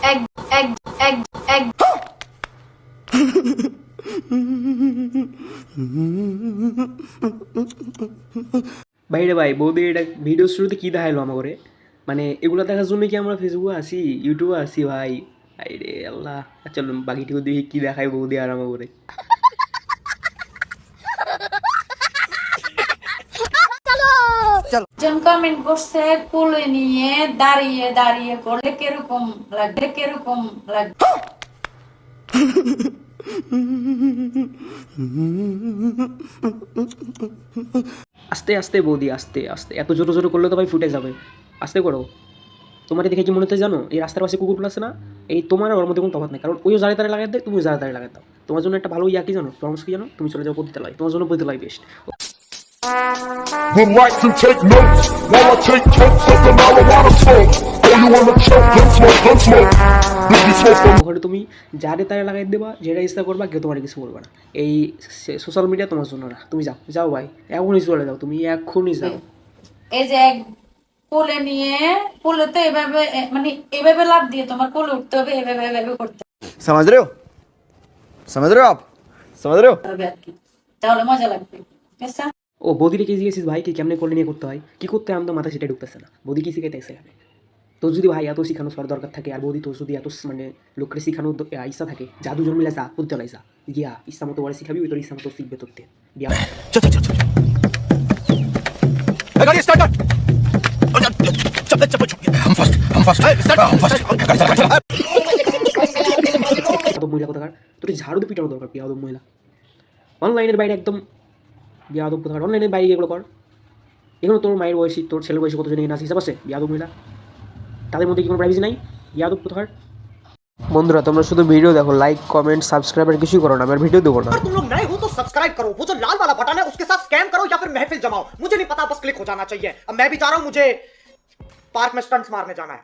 এক এক এক এক ভাইরে ভাই বৌদি এটা ভিডিও শুরুতে কী দেখাইলো আমার করে মানে এগুলো দেখার জন্য কি আমরা ফেসবুকে আসি ইউটিউবে আসি ভাই আরে আল্লাহ চলো বাকিটিও দেখি কী দেখায় বৌদি আর আমার করে জন কমেন্ট করছে কোলে নিয়ে দাঁড়িয়ে দাঁড়িয়ে করলে কিরকম লাগবে কিরকম লাগবে। আস্তে আস্তে বৌদি আস্তে আস্তে এত জোরে জোরে করলে তো ভাই ফুটে যাবে আস্তে করো তোমার দেখে কি মনে হচ্ছে জানো এই রাস্তার পাশে কুকুরগুলো আছে না এই তোমার আর ওর মধ্যে কোনো তফাৎ নেই কারণ ওইও জারে তারে লাগাই দেয় তুমিও জারে তারে লাগাই দাও তোমার জন্য একটা ভালো ইয়া কি জানো পরামর্শ কি জানো তুমি চলে যাও পতিতালয় তোমার জন্য পতিতালয় best Relax and take notes while I take totes of the marijuana smoke. Oh, you wanna choke? Gun smoke, gun smoke. Biggie smoke from ওখানে তুমি যারে তারে লাগাই দেবা যেটা ইচ্ছা করবা কেউ তোমার কিছু বলবে না এই সোশ্যাল মিডিয়া তোমার জন্য না তুমি যাও যাও ভাই এখনই চলে যাও তুমি এখনই যাও এই যে কোলে নিয়ে কোলে তো এভাবে মানে এভাবে লাভ দিয়ে তোমার কোলে উঠতে হবে এভাবে এভাবে করতে समझ रहे हो आप समझ रहे हो হবে আর কি তাহলে মজা লাগবে বুঝছো? ও বৌদিরে কি জিজ্ঞেসিস ভাই কি কেমনে কোলে নিয়ে করতে হয় কি করতে হয় আমাদের মাথা সেটা ঢুকতেছে না বৌদি কি শিখাইতেছে এখানে তোর যদি ভাই এত শিখানো সর দরকার থাকে আর বৌদি তোর যদি এত মানে লোকের শিখানোর ইচ্ছা থাকে যা দুজন মিলে যা পতিতালয় যা গিয়া ইচ্ছা মতো ওরা শিখাবি ওই তোর ইচ্ছা মতো শিখবে তোর দিয়ে বিয়া गाड़ी स्टार्ट कर चप्पल चप्पल हम फर्स्ट स्टार्ट हम फर्स्ट বিয়াদব মহিলা কোথাকার তোর ঝাড়ু দিয়ে পিটানো দরকার বিয়াদব মহিলা অনলাইনের বাইরে একদম বিয়াদব কোথাকার অনলাইনের বাইরে এগুলো কর এগুলো তোর মায়ের বয়সী তোর ছেলের বয়সী কতজন এখানে আছে হিসাব আছে বিয়াদব মহিলা তাদের মধ্যে কি কোনো প্রাইভেসি নাই বিয়াদব কোথাকার বন্ধুরা তোমরা শুধু ভিডিও দেখো লাইক কমেন্ট সাবস্ক্রাইব আর কিছুই করো না আমার ভিডিও দেবো না अगर तुम लोग नए हो तो सब्सक्राइब करो वो जो लाल वाला बटन है उसके साथ स्कैम करो या फिर महफिल जमाओ मुझे नहीं पता बस क्लिक हो जाना चाहिए अब मैं भी जा रहा हूं मुझे पार्क में स्टंट्स मारने जाना है